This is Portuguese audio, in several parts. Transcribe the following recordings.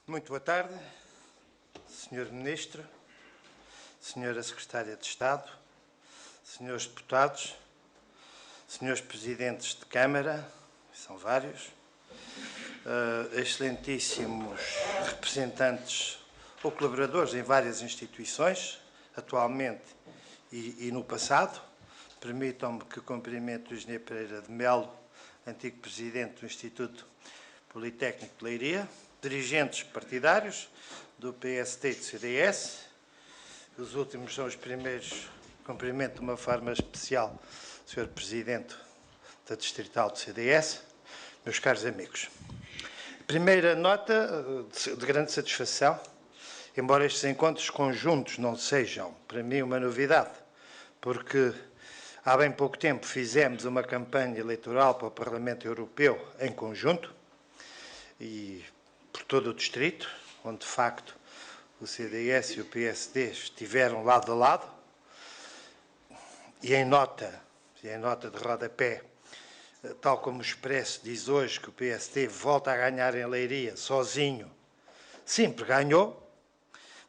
Muito boa tarde, Sr. Ministro, Sra. Secretária de Estado, Srs. Deputados, Srs. Presidentes de Câmara, são vários, excelentíssimos representantes ou colaboradores em várias instituições, atualmente e no passado. Permitam-me que cumprimente o Engenheiro Pereira de Melo, antigo Presidente do Instituto Politécnico de Leiria, dirigentes partidários do PSD e do CDS. Os últimos são os primeiros. Cumprimento de uma forma especial o Sr. Presidente da Distrital do CDS, meus caros amigos. Primeira nota de grande satisfação, embora estes encontros conjuntos não sejam, para mim, uma novidade, porque há bem pouco tempo fizemos uma campanha eleitoral para o Parlamento Europeu em conjunto e por todo o distrito, onde de facto o CDS e o PSD estiveram lado a lado, e em nota de rodapé, tal como o Expresso diz hoje que o PSD volta a ganhar em Leiria sozinho, sempre ganhou,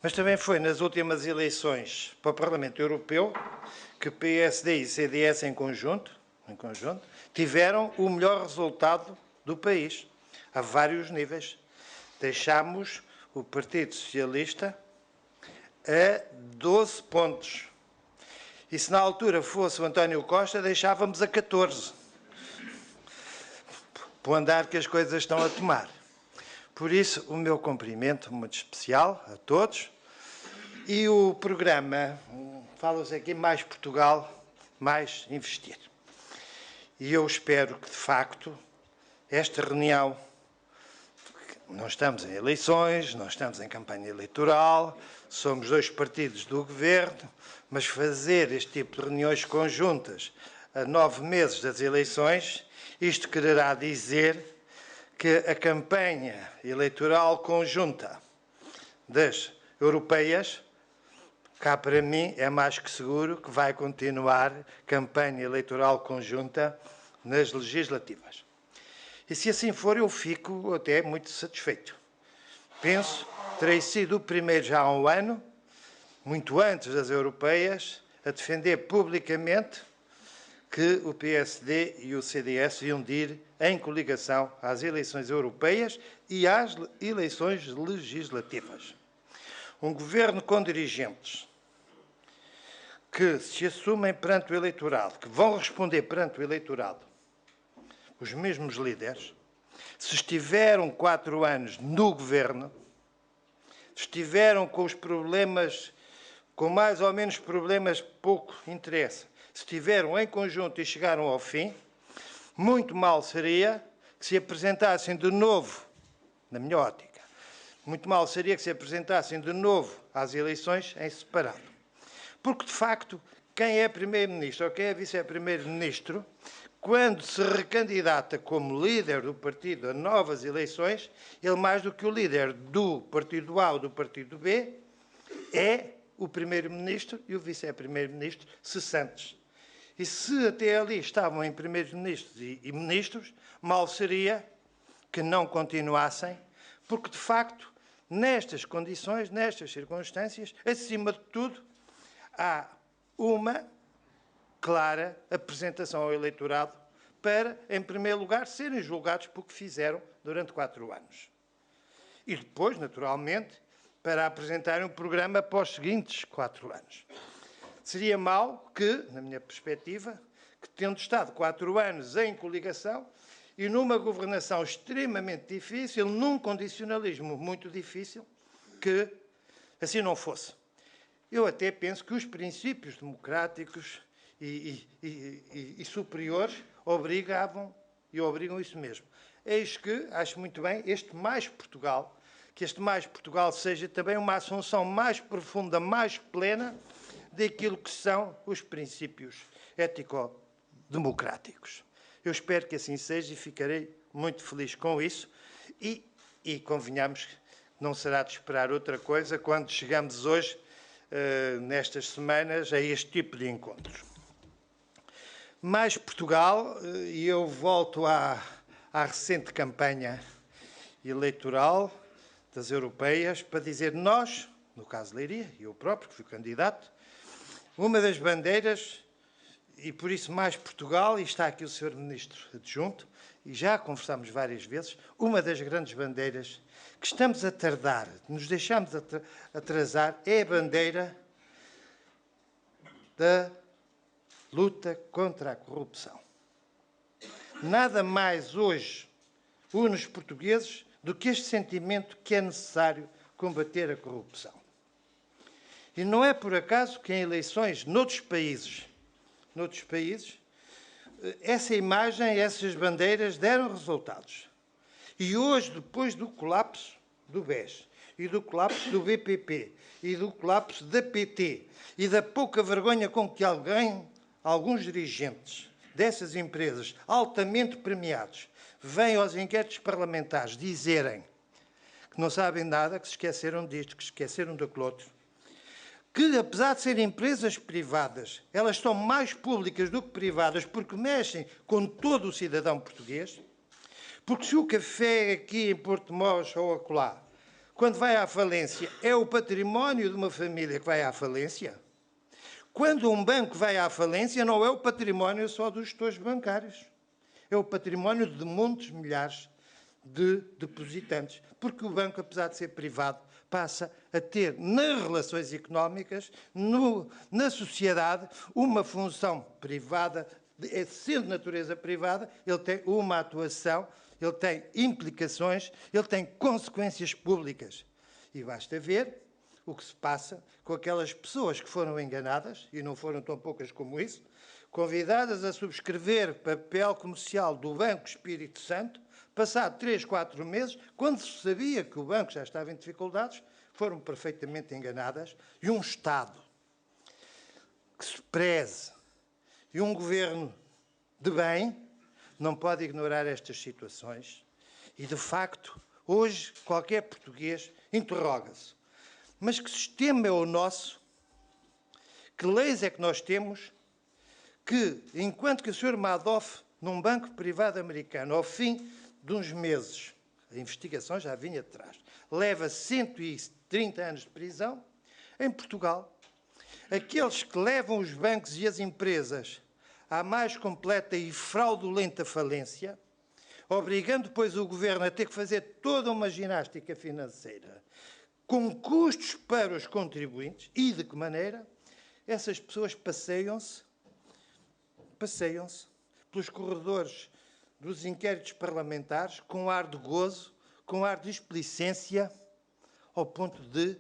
mas também foi nas últimas eleições para o Parlamento Europeu que PSD e CDS em conjunto, tiveram o melhor resultado do país, a vários níveis. Deixámos o Partido Socialista a 12 pontos. E se na altura fosse o António Costa, deixávamos a 14. Por andar que as coisas estão a tomar. Por isso, o meu cumprimento muito especial a todos. E o programa, fala-se aqui, Mais Portugal, Mais Investir. E eu espero que, de facto, esta reunião, não estamos em eleições, não estamos em campanha eleitoral, somos dois partidos do governo, mas fazer este tipo de reuniões conjuntas a 9 meses das eleições, isto quererá dizer que a campanha eleitoral conjunta das europeias, cá para mim é mais que seguro que vai continuar campanha eleitoral conjunta nas legislativas. E se assim for, eu fico até muito satisfeito. Penso que terei sido o primeiro já há um ano, muito antes das europeias, a defender publicamente que o PSD e o CDS iam de ir em coligação às eleições europeias e às eleições legislativas. Um governo com dirigentes que se assumem perante o eleitorado, que vão responder perante o eleitorado, os mesmos líderes, se estiveram 4 anos no governo, se estiveram com os problemas, com mais ou menos problemas, pouco interessa, se estiveram em conjunto e chegaram ao fim, muito mal seria que se apresentassem de novo, na minha ótica, muito mal seria que se apresentassem de novo às eleições em separado. Porque, de facto, quem é Primeiro-Ministro ou quem é Vice-Primeiro-Ministro, quando se recandidata como líder do partido a novas eleições, ele, mais do que o líder do partido A ou do partido B, é o Primeiro-Ministro e o Vice-Primeiro-Ministro cessantes. E se até ali estavam em Primeiros-Ministros e Ministros, mal seria que não continuassem, porque, de facto, nestas condições, nestas circunstâncias, acima de tudo, há uma clara apresentação ao eleitorado para, em primeiro lugar, serem julgados por que fizeram durante 4 anos. E depois, naturalmente, para apresentarem um programa para os seguintes 4 anos. Seria mau que, na minha perspectiva, que tendo estado 4 anos em coligação e numa governação extremamente difícil, num condicionalismo muito difícil, que assim não fosse. Eu até penso que os princípios democráticos e superiores obrigam isso mesmo. Eis que, acho muito bem, este Mais Portugal, que este Mais Portugal seja também uma assunção mais profunda, mais plena daquilo que são os princípios ético-democráticos. Eu espero que assim seja e ficarei muito feliz com isso e convenhamos que não será de esperar outra coisa quando chegamos hoje, nestas semanas, a este tipo de encontros. Mais Portugal, e eu volto à recente campanha eleitoral, das europeias para dizer nós, no caso de Leiria, e eu próprio, que fui candidato, uma das bandeiras, e por isso mais Portugal, e está aqui o Sr. Ministro Adjunto, e já conversámos várias vezes, uma das grandes bandeiras que estamos a tardar, nos deixamos atrasar, é a bandeira da luta contra a corrupção. Nada mais hoje une os portugueses do que este sentimento que é necessário combater a corrupção. E não é por acaso que em eleições noutros países, essa imagem, essas bandeiras deram resultados. E hoje, depois do colapso do BES, e do colapso do BPP, e do colapso da PT, e da pouca vergonha com que alguns dirigentes dessas empresas altamente premiados vêm aos inquéritos parlamentares dizerem que não sabem nada, que se esqueceram disto, que se esqueceram daquilo outro, que apesar de serem empresas privadas, elas são mais públicas do que privadas porque mexem com todo o cidadão português, porque se o café aqui em Porto-Mós ou acolá, quando vai à falência, é o património de uma família que vai à falência, quando um banco vai à falência, não é o património só dos gestores bancários. É o património de muitos milhares de depositantes. Porque o banco, apesar de ser privado, passa a ter, nas relações económicas, na sociedade, uma função privada, sendo de natureza privada, ele tem uma atuação, ele tem implicações, ele tem consequências públicas. E basta ver o que se passa com aquelas pessoas que foram enganadas, e não foram tão poucas como isso, convidadas a subscrever papel comercial do Banco Espírito Santo, passado 3, 4 meses, quando se sabia que o banco já estava em dificuldades, foram perfeitamente enganadas, e um Estado que se preze e um governo de bem não pode ignorar estas situações. E, de facto, hoje qualquer português interroga-se: mas que sistema é o nosso? Que leis é que nós temos que, enquanto que o Sr. Madoff, num banco privado americano, ao fim de uns meses, a investigação já vinha de trás, leva 130 anos de prisão, em Portugal, aqueles que levam os bancos e as empresas à mais completa e fraudulenta falência, obrigando depois o governo a ter que fazer toda uma ginástica financeira, com custos para os contribuintes, e de que maneira essas pessoas passeiam-se pelos corredores dos inquéritos parlamentares com ar de gozo, com ar de displicência, ao ponto de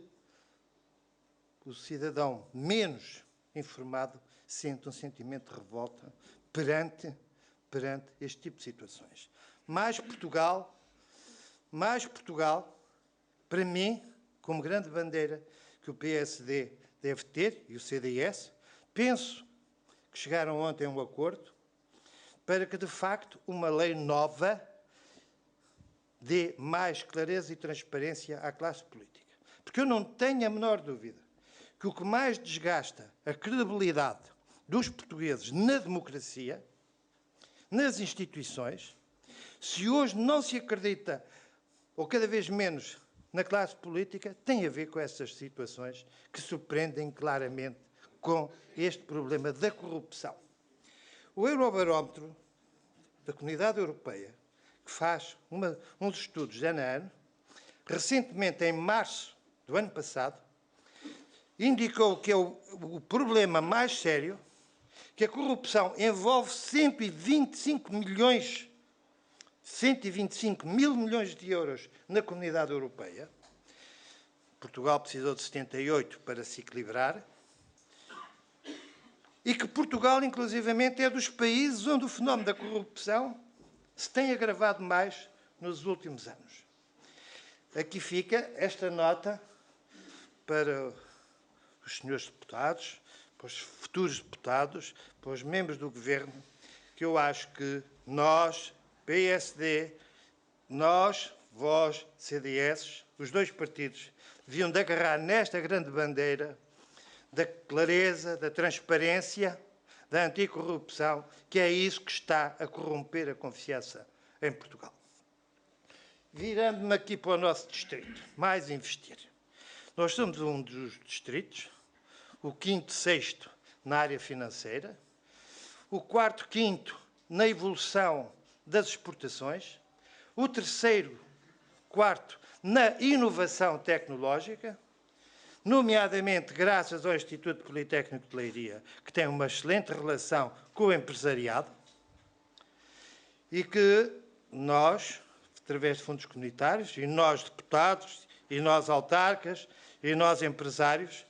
o cidadão menos informado sente um sentimento de revolta perante este tipo de situações. Mais Portugal, para mim, como grande bandeira que o PSD deve ter, e o CDS, penso que chegaram ontem a um acordo para que, de facto, uma lei nova dê mais clareza e transparência à classe política. Porque eu não tenho a menor dúvida que o que mais desgasta a credibilidade dos portugueses na democracia, nas instituições, se hoje não se acredita, ou cada vez menos, na classe política, tem a ver com essas situações que surpreendem claramente com este problema da corrupção. O Eurobarómetro da Comunidade Europeia, que faz uns estudos ano a ano, recentemente, em março do ano passado, indicou que é o problema mais sério, que a corrupção envolve 125 mil milhões de euros na Comunidade Europeia. Portugal precisou de 78 para se equilibrar. E que Portugal, inclusivamente, é dos países onde o fenómeno da corrupção se tem agravado mais nos últimos anos. Aqui fica esta nota para os senhores deputados, para os futuros deputados, para os membros do Governo, que eu acho que nós, PSD, nós, vós, CDS, os dois partidos, deviam de agarrar nesta grande bandeira da clareza, da transparência, da anticorrupção, que é isso que está a corromper a confiança em Portugal. virando-me aqui para o nosso distrito, mais investir. Nós somos um dos distritos, o 5º, 6º na área financeira, o 4º, 5º na evolução das exportações, o 3º, 4º na inovação tecnológica, nomeadamente graças ao Instituto Politécnico de Leiria, que tem uma excelente relação com o empresariado e que nós, através de fundos comunitários, e nós deputados, e nós autarcas, e nós empresários,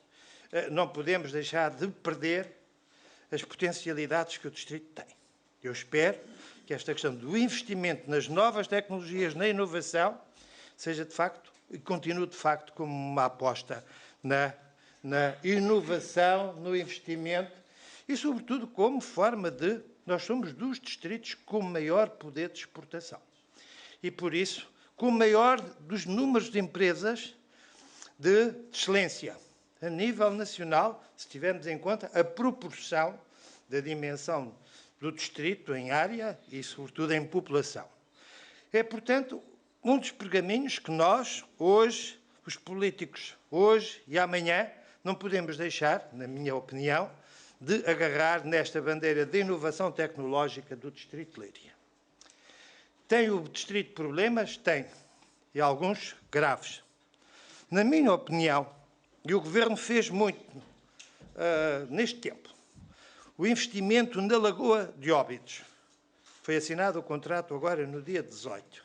não podemos deixar de perder as potencialidades que o distrito tem. Eu espero que esta questão do investimento nas novas tecnologias, na inovação, seja de facto e continue de facto como uma aposta na inovação, no investimento e, sobretudo, como forma de... Nós somos dos distritos com maior poder de exportação e, por isso, com o maior dos números de empresas de excelência a nível nacional, se tivermos em conta a proporção da dimensão do distrito em área e, sobretudo, em população. É, portanto, um dos pergaminhos que nós, hoje, os políticos, hoje e amanhã, não podemos deixar, na minha opinião, de agarrar nesta bandeira de inovação tecnológica do distrito de Leiria. Tem o distrito problemas? Tem, e alguns graves. Na minha opinião, e o Governo fez muito neste tempo, o investimento na Lagoa de Óbidos, foi assinado o contrato agora no dia 18,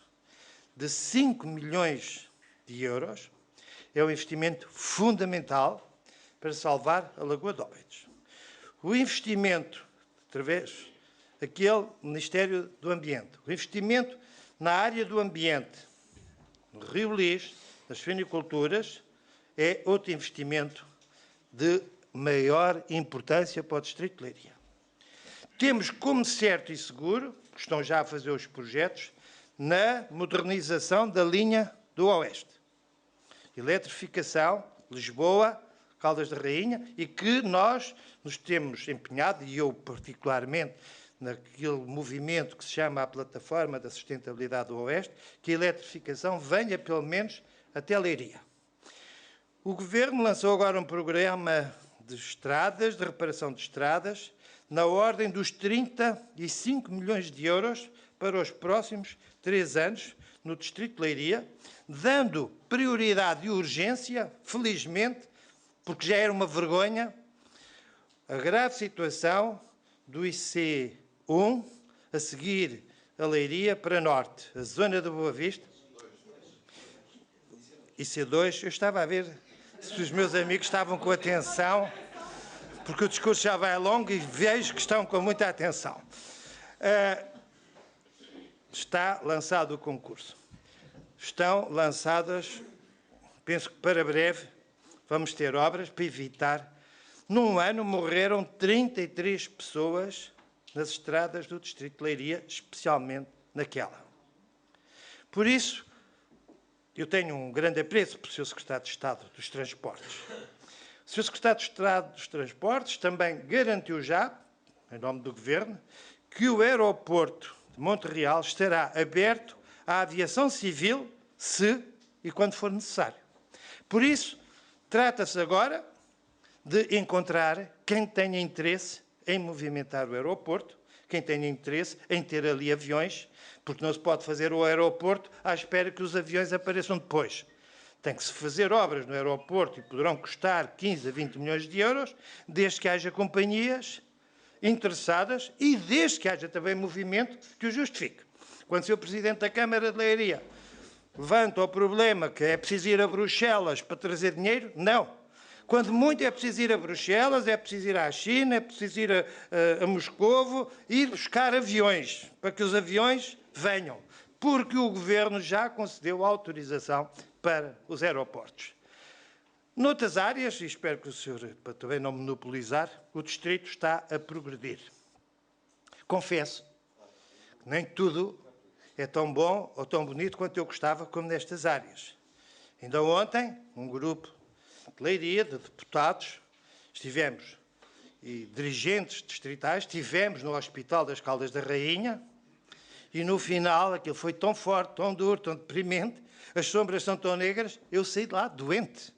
de 5 milhões de euros, é um investimento fundamental para salvar a Lagoa de Óbidos. O investimento, através daquele Ministério do Ambiente, o investimento na área do ambiente, no Rio Lis, nas feniculturas, é outro investimento de maior importância para o distrito de Leiria. Temos como certo e seguro, estão já a fazer os projetos, na modernização da linha do Oeste. Eletrificação, Lisboa, Caldas da Rainha, e que nós nos temos empenhado, e eu particularmente, naquele movimento que se chama a Plataforma da Sustentabilidade do Oeste, que a eletrificação venha pelo menos até Leiria. O Governo lançou agora um programa de estradas, de reparação de estradas, na ordem dos 35 milhões de euros para os próximos 3 anos no distrito de Leiria, dando prioridade e urgência, felizmente, porque já era uma vergonha, a grave situação do IC1 a seguir a Leiria para norte, a zona da Boa Vista. IC2, eu estava a ver se os meus amigos estavam com atenção, porque o discurso já vai longo e vejo que estão com muita atenção. Está lançado o concurso. Estão lançadas, penso que para breve, vamos ter obras para evitar. Num ano morreram 33 pessoas nas estradas do distrito de Leiria, especialmente naquela. Por isso, eu tenho um grande apreço pelo Sr. Secretário de Estado dos Transportes. O Sr. Secretário de Estado dos Transportes também garantiu já, em nome do Governo, que o aeroporto de Montreal estará aberto à aviação civil, se e quando for necessário. Por isso, trata-se agora de encontrar quem tenha interesse em movimentar o aeroporto, quem tenha interesse em ter ali aviões, porque não se pode fazer o aeroporto à espera que os aviões apareçam depois. Tem que se fazer obras no aeroporto e poderão custar 15 a 20 milhões de euros, desde que haja companhias interessadas e desde que haja também movimento que o justifique. Quando o Sr. Presidente da Câmara de Leiria levanta o problema que é preciso ir a Bruxelas para trazer dinheiro, não. Quando muito é preciso ir a Bruxelas, é preciso ir à China, é preciso ir a Moscovo, ir buscar aviões, para que os aviões venham, porque o Governo já concedeu autorização para os aeroportos. Noutras áreas, e espero que o senhor, para também não monopolizar, o distrito está a progredir. Confesso que nem tudo é tão bom ou tão bonito quanto eu gostava, como nestas áreas. Ainda ontem, um grupo de Leiria, de deputados, estivemos, e dirigentes distritais, estivemos no Hospital das Caldas da Rainha E no final, aquilo foi tão forte, tão duro, tão deprimente, as sombras são tão negras, eu saí de lá doente.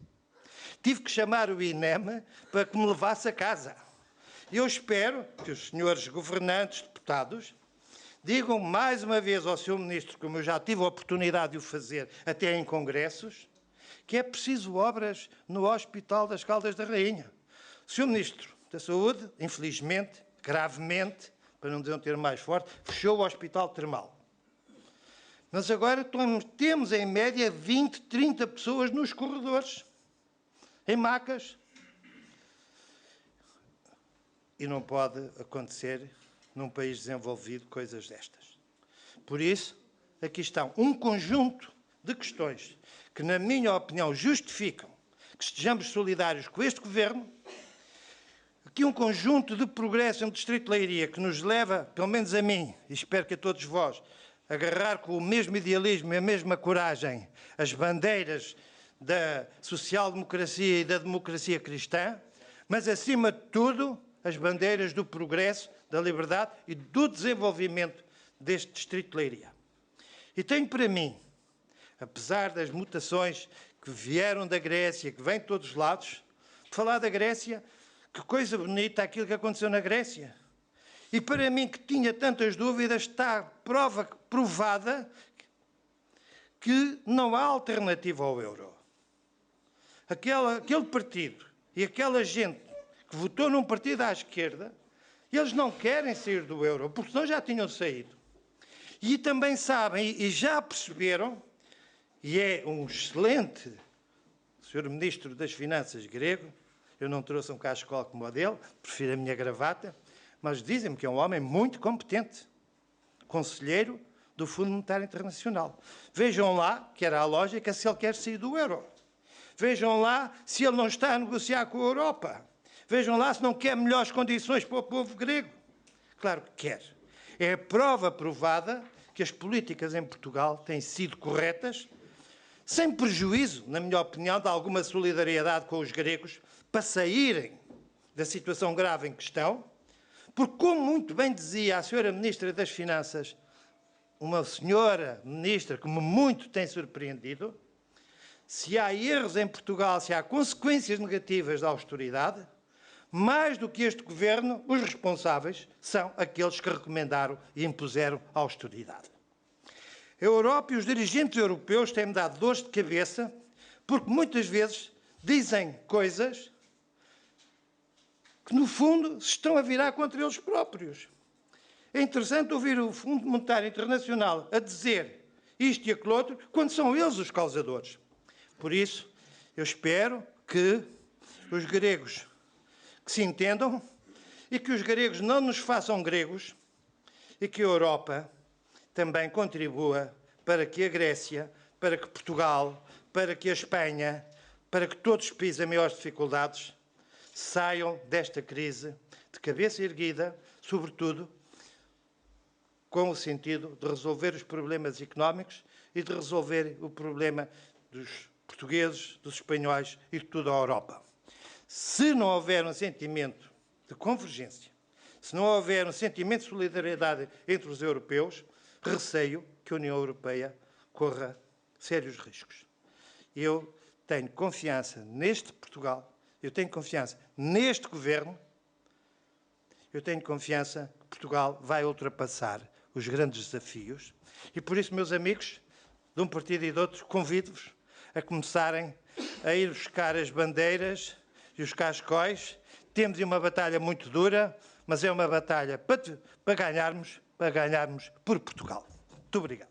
Tive que chamar o INEM para que me levasse a casa. Eu espero que os senhores governantes, deputados, digam mais uma vez ao Sr. Ministro, como eu já tive a oportunidade de o fazer até em congressos, que é preciso obras no Hospital das Caldas da Rainha. O Sr. Ministro da Saúde, infelizmente, gravemente, para não dizer um termo mais forte, fechou o Hospital Termal. Mas agora temos, em média, 20, 30 pessoas nos corredores, em macas. E não pode acontecer, num país desenvolvido, coisas destas. Por isso, aqui estão um conjunto de questões que, na minha opinião, justificam que estejamos solidários com este Governo. Aqui um conjunto de progresso no Distrito de Leiria que nos leva, pelo menos a mim, e espero que a todos vós, a agarrar com o mesmo idealismo e a mesma coragem as bandeiras da social-democracia e da democracia cristã, mas, acima de tudo, as bandeiras do progresso, da liberdade e do desenvolvimento deste Distrito de Leiria. E tenho para mim, apesar das mutações que vieram da Grécia, que vêm de todos os lados, de falar da Grécia, que coisa bonita aquilo que aconteceu na Grécia. E para mim, que tinha tantas dúvidas, está provada que não há alternativa ao euro. Aquele partido e aquela gente que votou num partido à esquerda, eles não querem sair do euro, porque senão já tinham saído. E também sabem e já perceberam, e é um excelente Sr. Ministro das Finanças grego, eu não trouxe um cachecol como o dele, prefiro a minha gravata, mas dizem-me que é um homem muito competente, conselheiro do Fundo Monetário Internacional. Vejam lá, que era a lógica, se ele quer sair do euro. Vejam lá se ele não está a negociar com a Europa. Vejam lá se não quer melhores condições para o povo grego. Claro que quer. É a prova provada que as políticas em Portugal têm sido corretas, sem prejuízo, na minha opinião, de alguma solidariedade com os gregos, para saírem da situação grave em que estão, porque, como muito bem dizia a Sra. Ministra das Finanças, uma senhora ministra que me muito tem surpreendido, se há erros em Portugal, se há consequências negativas da austeridade, mais do que este Governo, os responsáveis são aqueles que recomendaram e impuseram a austeridade. A Europa e os dirigentes europeus têm-me dado dores de cabeça porque muitas vezes dizem coisas que, no fundo, se estão a virar contra eles próprios. É interessante ouvir o Fundo Monetário Internacional a dizer isto e aquilo outro, quando são eles os causadores. Por isso, eu espero que os gregos que se entendam e que os gregos não nos façam gregos e que a Europa também contribua para que a Grécia, para que Portugal, para que a Espanha, para que todos os países em maiores dificuldades saiam desta crise de cabeça erguida, sobretudo com o sentido de resolver os problemas económicos e de resolver o problema dos portugueses, dos espanhóis e de toda a Europa. Se não houver um sentimento de convergência, se não houver um sentimento de solidariedade entre os europeus, receio que a União Europeia corra sérios riscos. Eu tenho confiança neste Portugal, eu tenho confiança neste Governo, eu tenho confiança que Portugal vai ultrapassar os grandes desafios e, por isso, meus amigos, de um partido e de outro, convido-vos a começarem a ir buscar as bandeiras e os cascóis. Temos uma batalha muito dura, mas é uma batalha para ganharmos por Portugal. Muito obrigado.